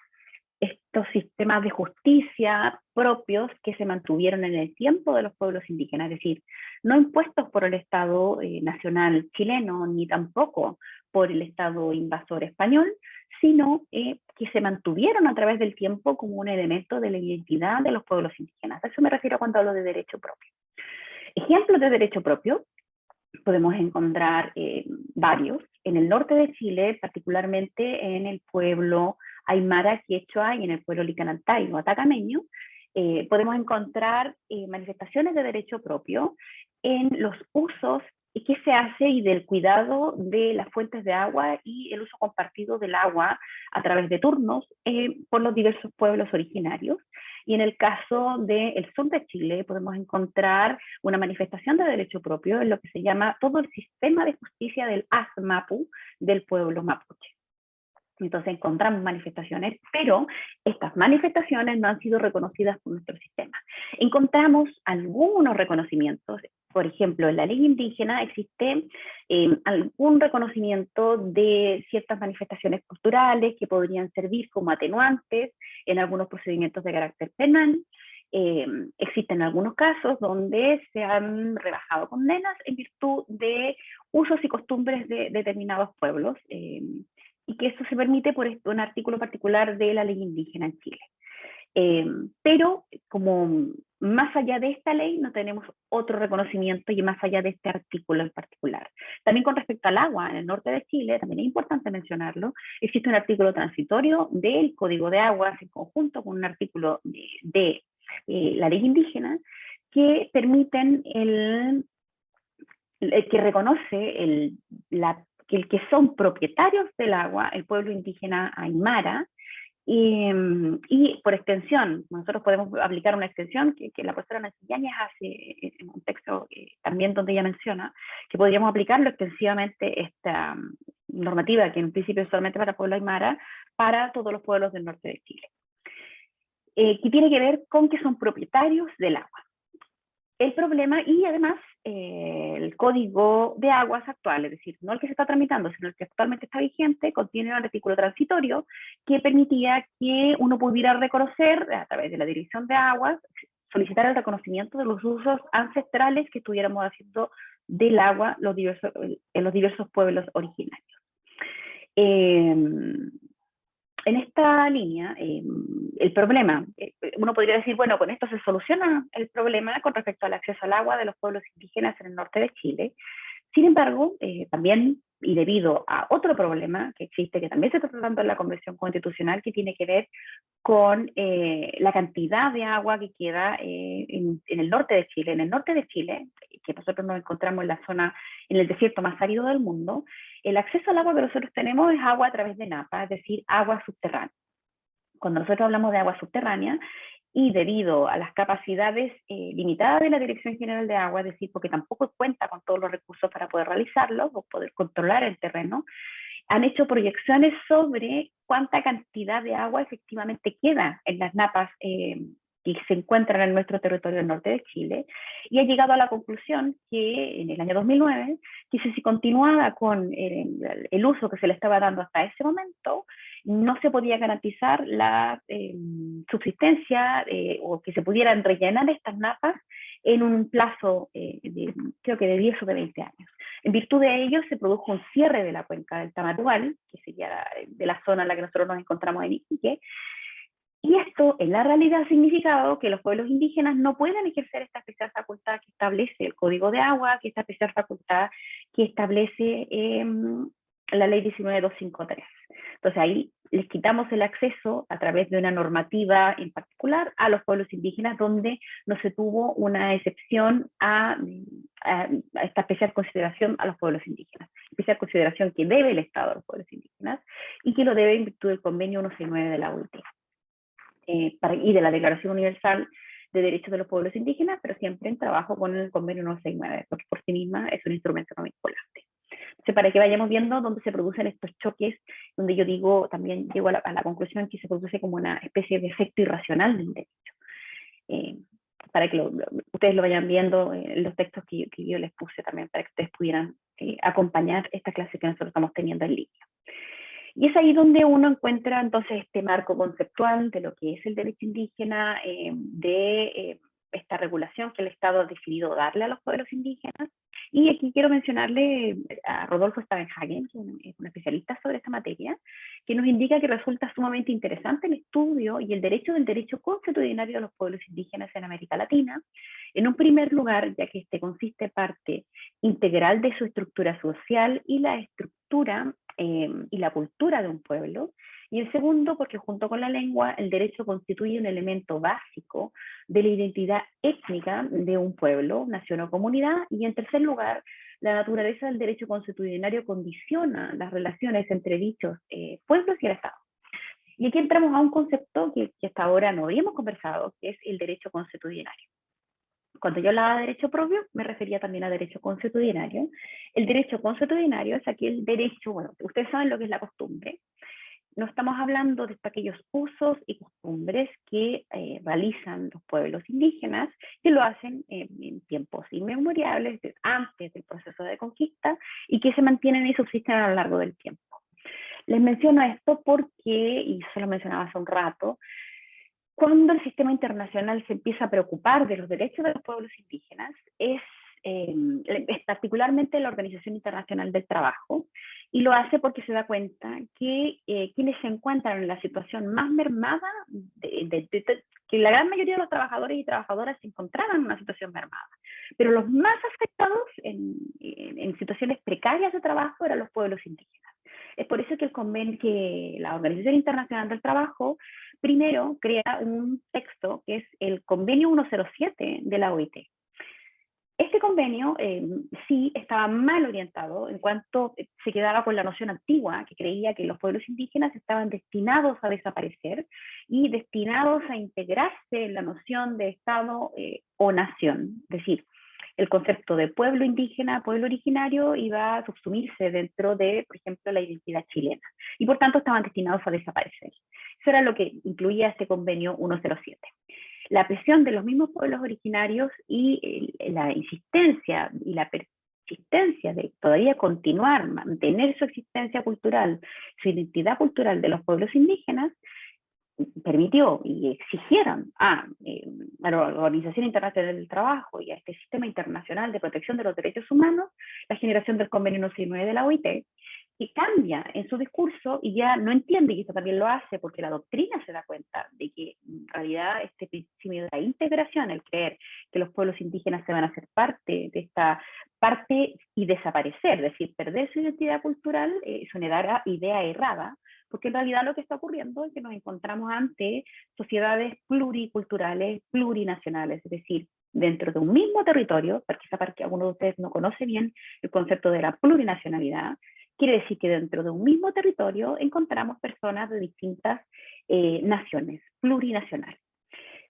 estos sistemas de justicia propios que se mantuvieron en el tiempo de los pueblos indígenas, es decir, no impuestos por el Estado nacional chileno, ni tampoco por el Estado invasor español, sino que se mantuvieron a través del tiempo como un elemento de la identidad de los pueblos indígenas. A eso me refiero cuando hablo de derecho propio. Ejemplos de derecho propio podemos encontrar varios. En el norte de Chile, particularmente en el pueblo Aymara, Quechua y en el pueblo Licanantay o Atacameño, podemos encontrar manifestaciones de derecho propio en los usos que se hace y del cuidado de las fuentes de agua y el uso compartido del agua a través de turnos por los diversos pueblos originarios. Y en el caso del sur de Chile podemos encontrar una manifestación de derecho propio en lo que se llama todo el sistema de justicia del ASMAPU del pueblo mapuche. Entonces encontramos manifestaciones, pero estas manifestaciones no han sido reconocidas por nuestro sistema. Encontramos algunos reconocimientos. Por ejemplo, en la ley indígena existe algún reconocimiento de ciertas manifestaciones culturales que podrían servir como atenuantes en algunos procedimientos de carácter penal. Existen algunos casos donde se han rebajado condenas en virtud de usos y costumbres de determinados pueblos, y que eso se permite por un artículo particular de la ley indígena en Chile. Pero como más allá de esta ley no tenemos otro reconocimiento y más allá de este artículo en particular. También con respecto al agua en el norte de Chile, también es importante mencionarlo, existe un artículo transitorio del Código de Aguas en conjunto con un artículo de la ley indígena que permiten que reconoce el que son propietarios del agua el pueblo indígena Aymara. Y por extensión, nosotros podemos aplicar una extensión que la profesora Nancy Yáñez hace en un texto también donde ella menciona que podríamos aplicarlo extensivamente esta normativa que en principio es solamente para el pueblo Aymara, para todos los pueblos del norte de Chile, que tiene que ver con que son propietarios del agua. El problema, y además el código de aguas actual, es decir, no el que se está tramitando, sino el que actualmente está vigente, contiene un artículo transitorio que permitía que uno pudiera reconocer a través de la Dirección de Aguas, solicitar el reconocimiento de los usos ancestrales que estuviéramos haciendo del agua en los diversos pueblos originarios. En esta línea, el problema, uno podría decir, bueno, con esto se soluciona el problema con respecto al acceso al agua de los pueblos indígenas en el norte de Chile. Sin embargo, también, y debido a otro problema que existe, que también se está tratando en la Convención Constitucional, que tiene que ver con la cantidad de agua que queda en el norte de Chile. En el norte de Chile, que nosotros nos encontramos en la zona, en el desierto más árido del mundo, el acceso al agua que nosotros tenemos es agua a través de napas, es decir, agua subterránea. Cuando nosotros hablamos de agua subterránea, y debido a las capacidades limitadas de la Dirección General de Agua, es decir, porque tampoco cuenta con todos los recursos para poder realizarlo o poder controlar el terreno, han hecho proyecciones sobre cuánta cantidad de agua efectivamente queda en las napas que se encuentran en nuestro territorio del norte de Chile, y ha llegado a la conclusión que en el año 2009, que si se continuaba con el uso que se le estaba dando hasta ese momento, no se podía garantizar la subsistencia o que se pudieran rellenar estas napas en un plazo, creo que de 10 o de 20 años. En virtud de ello, se produjo un cierre de la cuenca del Tamatual, que sería de la zona en la que nosotros nos encontramos en Iquique, y esto en la realidad ha significado que los pueblos indígenas no pueden ejercer esta especial facultad que establece el Código de Agua, que esta especial facultad que establece la Ley 19253. Entonces ahí les quitamos el acceso a través de una normativa en particular a los pueblos indígenas, donde no se tuvo una excepción a esta especial consideración a los pueblos indígenas, especial consideración que debe el Estado a los pueblos indígenas y que lo debe en virtud del convenio 169 de la OIT. Y de la Declaración Universal de Derechos de los Pueblos Indígenas, pero siempre en trabajo con el convenio 169, porque por sí misma es un instrumento no vinculante. Entonces, para que vayamos viendo dónde se producen estos choques, donde yo digo, también llego a la conclusión que se produce como una especie de efecto irracional del derecho. Para que ustedes lo vayan viendo en los textos que yo les puse también, para que ustedes pudieran acompañar esta clase que nosotros estamos teniendo en línea. Y es ahí donde uno encuentra entonces este marco conceptual de lo que es el derecho indígena, de esta regulación que el Estado ha decidido darle a los pueblos indígenas. Y aquí quiero mencionarle a Rodolfo Stavenhagen, que es un especialista sobre esta materia, que nos indica que resulta sumamente interesante el estudio y el derecho del derecho consuetudinario de los pueblos indígenas en América Latina. En un primer lugar, ya que este consiste parte integral de su estructura social y la estructura y la cultura de un pueblo. Y el segundo, porque junto con la lengua, el derecho constituye un elemento básico de la identidad étnica de un pueblo, nación o comunidad. Y en tercer lugar, la naturaleza del derecho consuetudinario condiciona las relaciones entre dichos pueblos y el Estado. Y aquí entramos a un concepto que hasta ahora no habíamos conversado, que es el derecho consuetudinario. Cuando yo hablaba de derecho propio, me refería también a derecho consuetudinario. El derecho consuetudinario es aquel derecho, bueno, ustedes saben lo que es la costumbre. no estamos hablando de aquellos usos y costumbres que realizan los pueblos indígenas, que lo hacen en tiempos inmemorables, antes del proceso de conquista, y que se mantienen y subsisten a lo largo del tiempo. Les menciono esto porque, y se lo mencionaba hace un rato, cuando el sistema internacional se empieza a preocupar de los derechos de los pueblos indígenas, es particularmente la Organización Internacional del Trabajo, y lo hace porque se da cuenta que quienes se encuentran en la situación más mermada, que la gran mayoría de los trabajadores y trabajadoras se encontraban en una situación mermada, pero los más afectados en situaciones precarias de trabajo eran los pueblos indígenas. Es por eso que que la Organización Internacional del Trabajo primero crea un texto que es el Convenio 107 de la OIT. Este convenio sí estaba mal orientado en cuanto se quedaba con la noción antigua que creía que los pueblos indígenas estaban destinados a desaparecer y destinados a integrarse en la noción de Estado o nación. Es decir, el concepto de pueblo indígena, pueblo originario, iba a subsumirse dentro de, por ejemplo, la identidad chilena. Y por tanto estaban destinados a desaparecer. Eso era lo que incluía este convenio 107. La presión de los mismos pueblos originarios y la insistencia y la persistencia de todavía continuar, mantener su existencia cultural, su identidad cultural de los pueblos indígenas, permitió y exigieron a la Organización Internacional del Trabajo y a este Sistema Internacional de Protección de los Derechos Humanos la generación del Convenio 169 de la OIT, que cambia en su discurso y ya no entiende, y esto también lo hace porque la doctrina se da cuenta de que en realidad este principio de la integración, el creer que los pueblos indígenas se van a hacer parte de esta parte y desaparecer, es decir, perder su identidad cultural, es una idea errada, porque en realidad lo que está ocurriendo es que nos encontramos ante sociedades pluriculturales, plurinacionales, es decir, dentro de un mismo territorio, porque esa parte que alguno de ustedes no conoce bien el concepto de la plurinacionalidad, quiere decir que dentro de un mismo territorio encontramos personas de distintas naciones, plurinacionales.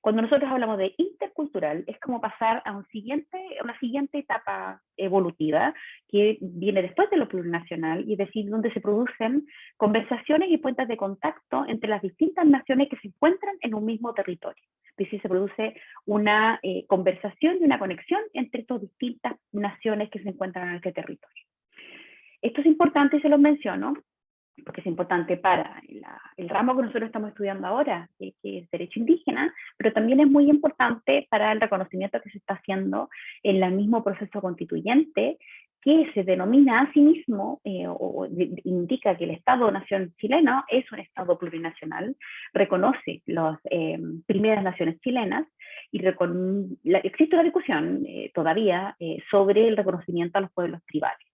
Cuando nosotros hablamos de intercultural, es como pasar a una siguiente etapa evolutiva que viene después de lo plurinacional, y es decir, donde se producen conversaciones y puentes de contacto entre las distintas naciones que se encuentran en un mismo territorio. Es decir, se produce una conversación y una conexión entre estas distintas naciones que se encuentran en este territorio. Esto es importante y se los menciono porque es importante para el ramo que nosotros estamos estudiando ahora, que es Derecho Indígena, pero también es muy importante para el reconocimiento que se está haciendo en el mismo proceso constituyente, que se denomina a sí mismo, indica que el Estado-Nación chileno es un Estado plurinacional, reconoce las primeras naciones chilenas, y existe una discusión todavía sobre el reconocimiento a los pueblos tribales.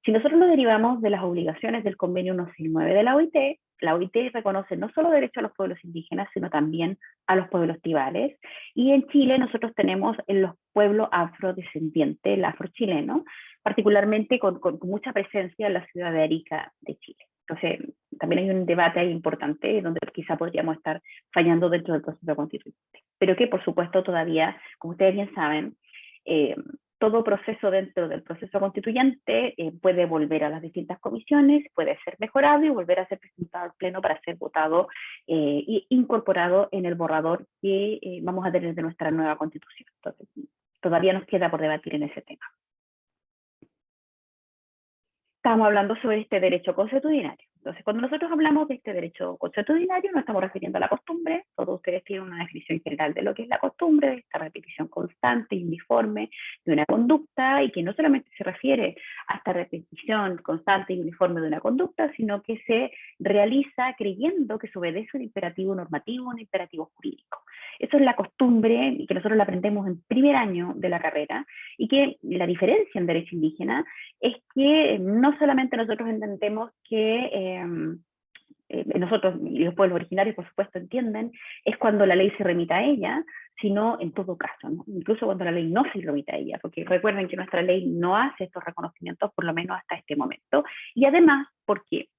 Si nosotros lo derivamos de las obligaciones del Convenio 169 de la OIT reconoce no solo derechos a los pueblos indígenas, sino también a los pueblos tribales. Y en Chile nosotros tenemos en los pueblos afrodescendientes, el afrochileno, particularmente con mucha presencia en la ciudad de Arica de Chile. Entonces, también hay un debate ahí importante donde quizá podríamos estar fallando dentro del proceso constituyente. Pero que, por supuesto, todavía, como ustedes bien saben, todo proceso dentro del proceso constituyente puede volver a las distintas comisiones, puede ser mejorado y volver a ser presentado al Pleno para ser votado e incorporado en el borrador que vamos a tener de nuestra nueva Constitución. Entonces, todavía nos queda por debatir en ese tema. Estamos hablando sobre este derecho consuetudinario. Entonces, cuando nosotros hablamos de este derecho consuetudinario, nos estamos refiriendo a la costumbre. Todos ustedes tienen una definición general de lo que es la costumbre, esta repetición constante y uniforme de una conducta, y que no solamente se refiere a esta repetición constante y uniforme de una conducta, sino que se realiza creyendo que se obedece un imperativo normativo, un imperativo jurídico. Eso es la costumbre, y que nosotros la aprendemos en primer año de la carrera, y que la diferencia en derecho indígena es que no solamente nosotros entendemos que nosotros y los pueblos originarios, por supuesto, entienden, es cuando la ley se remita a ella, sino en todo caso, ¿no? Incluso cuando la ley no se remite a ella, porque recuerden que nuestra ley no hace estos reconocimientos, por lo menos hasta este momento, y además porque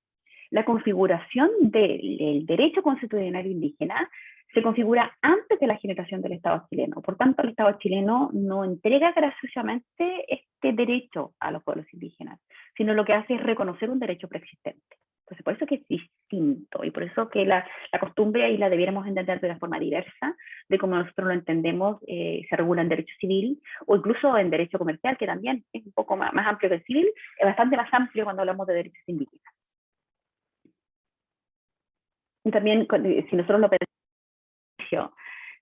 la configuración del derecho constitucional indígena se configura antes de la generación del Estado chileno. Por tanto, el Estado chileno no entrega graciosamente este derecho a los pueblos indígenas, sino lo que hace es reconocer un derecho preexistente. Entonces, por eso que es distinto. Por eso que la costumbre ahí la debiéramos entender de una forma diversa, de cómo nosotros lo entendemos, se regula en derecho civil o incluso en derecho comercial, que también es un poco más amplio que el civil, es bastante más amplio cuando hablamos de derechos indígenas. Y también, si nosotros lo pensamos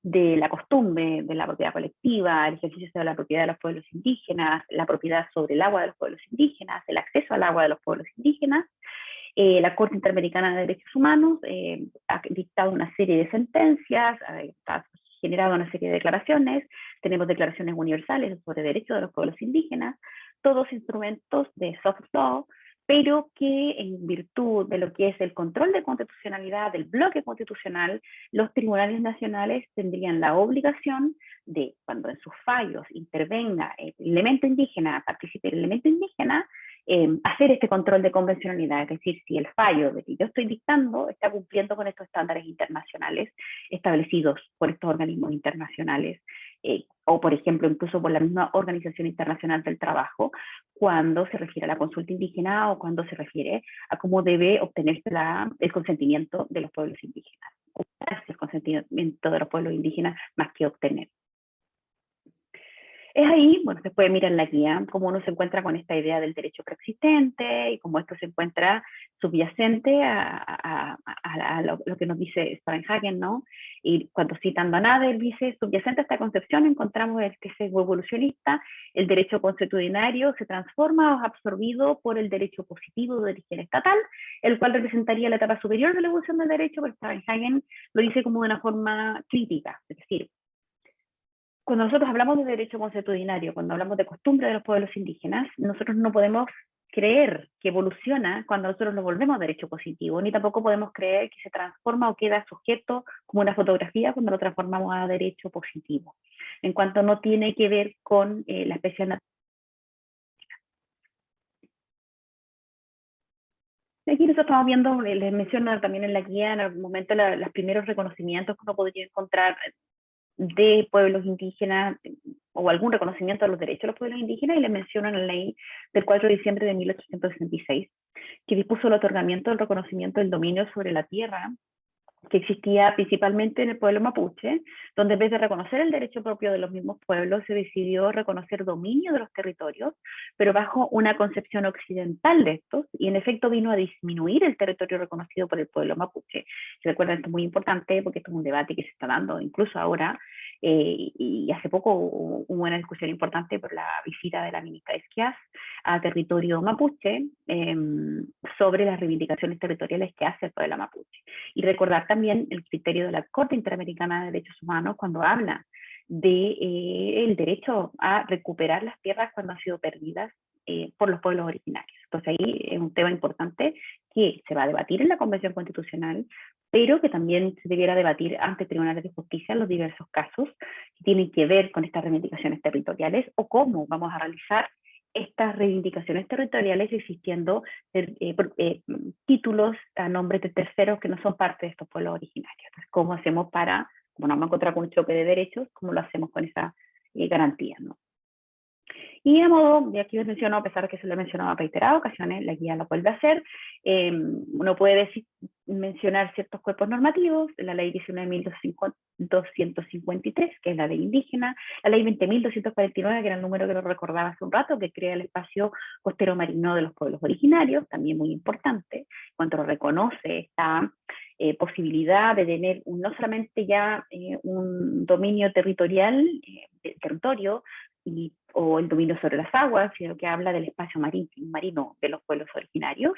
de la costumbre, de la propiedad colectiva, el ejercicio de la propiedad de los pueblos indígenas, la propiedad sobre el agua de los pueblos indígenas, el acceso al agua de los pueblos indígenas, la Corte Interamericana de Derechos Humanos ha dictado una serie de sentencias, ha generado una serie de declaraciones, tenemos declaraciones universales sobre derechos de los pueblos indígenas, todos instrumentos de soft law, pero que en virtud de lo que es el control de constitucionalidad del bloque constitucional, los tribunales nacionales tendrían la obligación de, cuando en sus fallos intervenga el elemento indígena, participe el elemento indígena, hacer este control de convencionalidad, es decir, si el fallo de que yo estoy dictando está cumpliendo con estos estándares internacionales establecidos por estos organismos internacionales, o por ejemplo incluso por la misma Organización Internacional del Trabajo, cuando se refiere a la consulta indígena o cuando se refiere a cómo debe obtenerse el consentimiento de los pueblos indígenas, o el consentimiento de los pueblos indígenas más que obtener. Es ahí, bueno, se puede mirar en la guía, cómo uno se encuentra con esta idea del derecho preexistente y cómo esto se encuentra subyacente a lo que nos dice Steinhagen, ¿no? Y cuando citando a Nader, dice, subyacente a esta concepción encontramos este sesgo evolucionista, el derecho consuetudinario se transforma o es absorbido por el derecho positivo de origen estatal, el cual representaría la etapa superior de la evolución del derecho, pero Steinhagen lo dice como de una forma crítica, es decir, cuando nosotros hablamos de derecho consuetudinario, cuando hablamos de costumbre de los pueblos indígenas, nosotros no podemos creer que evoluciona cuando nosotros lo volvemos a derecho positivo, ni tampoco podemos creer que se transforma o queda sujeto como una fotografía cuando lo transformamos a derecho positivo, en cuanto no tiene que ver con la especial naturaleza. Aquí nosotros estamos viendo, les menciono también en la guía, en algún momento los primeros reconocimientos que uno podría encontrar de pueblos indígenas o algún reconocimiento de los derechos de los pueblos indígenas, y les menciono en la ley del 4 de diciembre de 1866, que dispuso el otorgamiento del reconocimiento del dominio sobre la tierra que existía principalmente en el pueblo mapuche, donde en vez de reconocer el derecho propio de los mismos pueblos, se decidió reconocer dominio de los territorios, pero bajo una concepción occidental de estos, y en efecto vino a disminuir el territorio reconocido por el pueblo mapuche. Se recuerda, esto es muy importante porque esto es un debate que se está dando incluso ahora, y hace poco hubo una discusión importante por la visita de la ministra Esquias a territorio mapuche sobre las reivindicaciones territoriales que hace el pueblo mapuche. Y recordar también el criterio de la Corte Interamericana de Derechos Humanos cuando habla de el derecho a recuperar las tierras cuando han sido perdidas por los pueblos originarios. Entonces ahí es un tema importante que se va a debatir en la Convención Constitucional, pero que también se debiera debatir ante tribunales de justicia en los diversos casos que tienen que ver con estas reivindicaciones territoriales o cómo vamos a realizar estas reivindicaciones territoriales existiendo títulos a nombre de terceros que no son parte de estos pueblos originarios. Entonces, ¿cómo hacemos para, como nos vamos a encontrar con un choque de derechos, cómo lo hacemos con esa garantía, ¿no? Y a modo, de aquí les menciono, a pesar de que se lo he mencionado a reiteradas ocasiones, la guía lo vuelve a hacer, uno puede mencionar ciertos cuerpos normativos, la ley 19.253, que es la ley indígena, la ley 20.249, que era el número que lo recordaba hace un rato, que crea el espacio costero marino de los pueblos originarios, también muy importante, cuando reconoce esta posibilidad de tener no solamente ya un dominio territorial, territorio, o el dominio sobre las aguas, sino que habla del espacio marino de los pueblos originarios.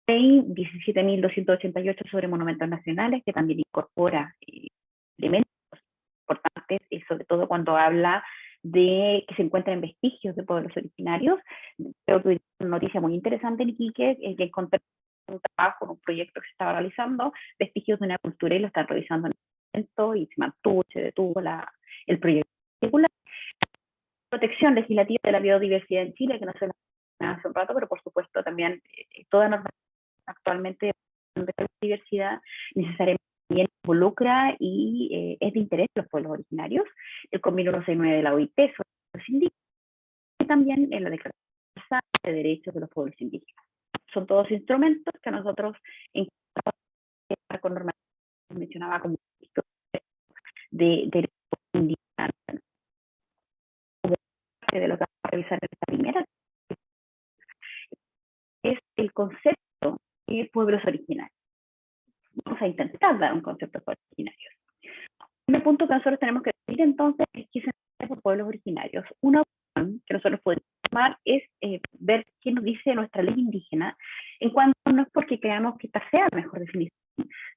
Ley 17.288 sobre monumentos nacionales, que también incorpora elementos importantes, sobre todo cuando habla de que se encuentran vestigios de pueblos originarios. Creo que una noticia muy interesante en Iquique, que encontré un trabajo, un proyecto que se estaba realizando, vestigios de una cultura, y lo están revisando en el momento, y se mantuvo, se detuvo el proyecto. Protección legislativa de la biodiversidad en Chile, que no se la hace un rato, pero por supuesto también toda norma actualmente de la biodiversidad necesariamente involucra y es de interés de los pueblos originarios. El Convenio 169 de la OIT sobre los indígenas, y también en la Declaración de Derechos de los Pueblos Indígenas. Son todos instrumentos que nosotros encontramos marco normal que mencionaba como de derecho indígena, de lo que vamos a revisar en esta primera, es el concepto de pueblos originarios. Vamos a intentar dar un concepto de pueblos originarios. El primer punto que nosotros tenemos que decir entonces es que se entiende por pueblos originarios. Una opción que nosotros podemos tomar es ver qué nos dice nuestra ley indígena, en cuanto no es porque creamos que esta sea la mejor definición,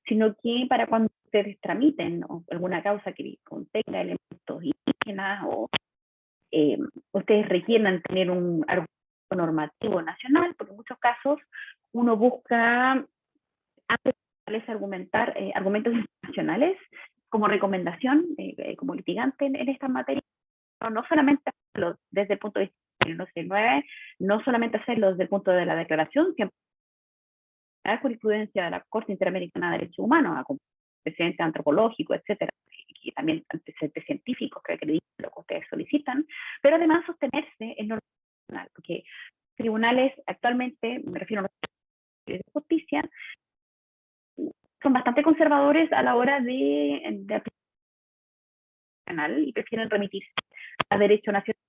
sino que para cuando ustedes tramiten o alguna causa que contenga elementos indígenas o ustedes requieran tener un argumento normativo nacional, porque en muchos casos uno busca argumentar argumentos internacionales como recomendación, como litigante en estas materias, no solamente hacerlo desde el punto de vista del 1909, no solamente hacerlo desde el punto de la declaración, sino la jurisprudencia de la Corte Interamericana de Derechos Humanos, a precedente antropológico, etcétera, y también antecedentes científicos que acreditan lo que ustedes solicitan, pero además sostenerse en norma nacional, porque tribunales actualmente, me refiero a los tribunales de justicia, son bastante conservadores a la hora de aplicar y prefieren remitirse a derecho nacional,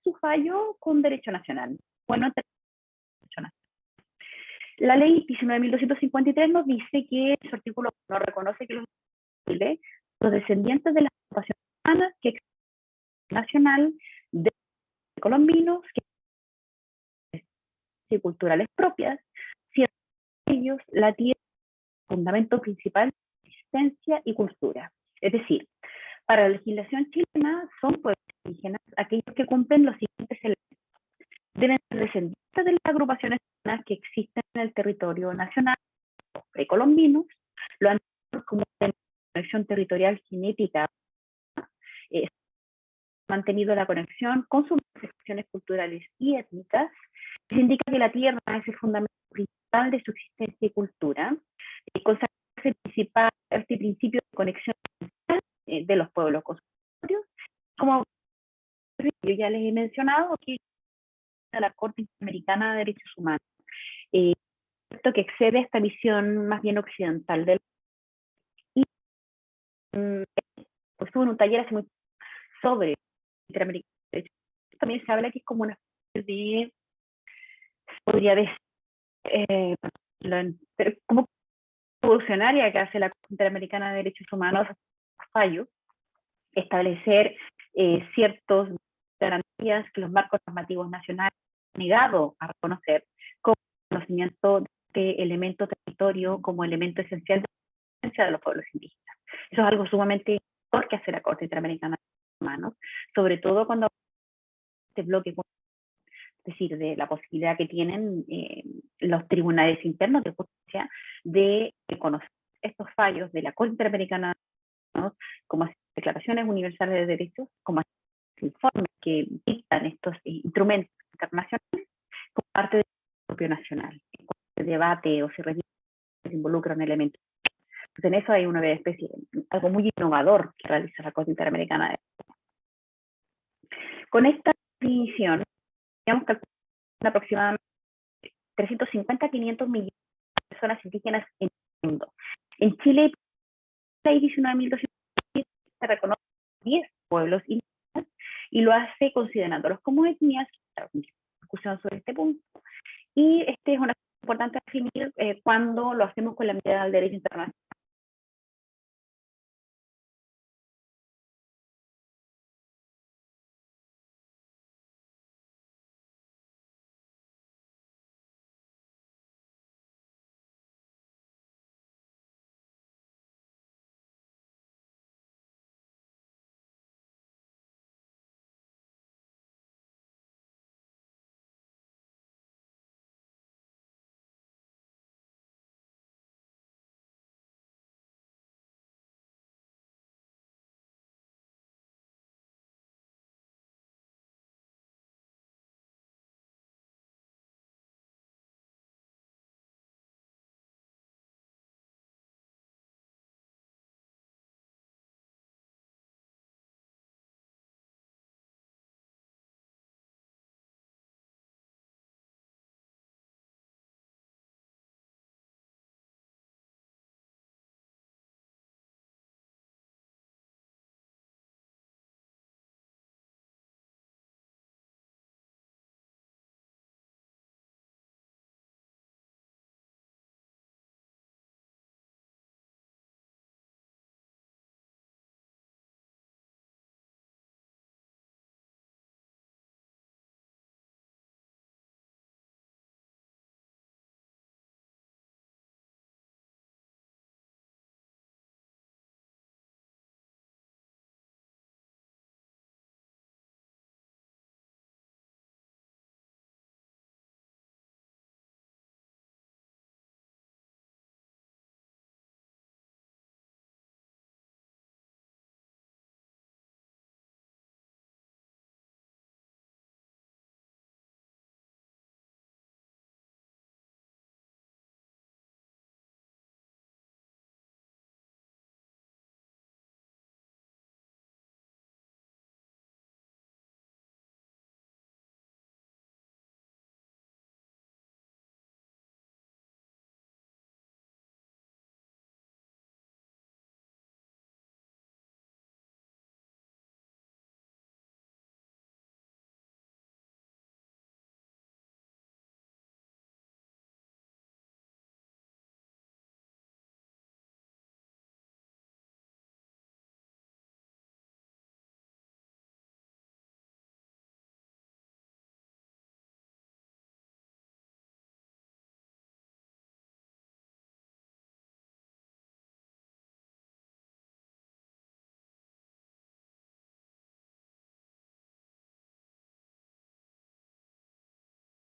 su fallo con derecho nacional. Bueno, derecho nacional. La ley 19.253 nos dice que su artículo no reconoce que los descendientes de las ocupaciones humanas que existen nacional de colombinos que culturales propias, siendo ellos la tierra fundamento principal de existencia y cultura. Es decir, para la legislación chilena son pueblos indígenas aquellos que cumplen los siguientes elementos. Deben ser descendientes de las agrupaciones que existen en el territorio nacional, los precolombinos, lo han como una conexión territorial genética, mantenido la conexión con sus expresiones culturales y étnicas, se indica que la tierra es el fundamento principal de su existencia y cultura, y consagra el principal, este principio de conexión de los pueblos con sus territorios, como yo ya les he mencionado, que la Corte Interamericana de Derechos Humanos, esto que excede esta visión más bien occidental del y pues estuve en un taller hace muy sobre Interamericana de Derechos Humanos. También se habla que es como una especie de, podría decir, como revolucionaria que hace la Corte Interamericana de Derechos Humanos, fallo, establecer ciertas garantías que los marcos normativos nacionales han negado a reconocer, como el conocimiento de elemento territorio como elemento esencial de la existencia de los pueblos indígenas. Eso es algo sumamente importante que hace la Corte Interamericana de Derechos Humanos, sobre todo cuando este bloque, es decir, de la posibilidad que tienen los tribunales internos de justicia de conocer estos fallos de la Corte Interamericana, ¿no?, como declaraciones universales de derechos, como informes que dictan estos instrumentos internacionales como parte del propio nacional. Cuando se debate o se revisa, se involucra un elemento. Entonces, en eso hay una especie, algo muy innovador que realiza la Corte Interamericana de Derechos. Con esta definición, digamos que aproximadamente 350 a 500 millones de personas indígenas en el mundo. En Chile, la ley 19.200 se reconoce 10 pueblos indígenas y lo hace considerándolos como etnias, discusión sobre este punto, y este es una cosa importante definir cuando lo hacemos con la mirada del derecho internacional,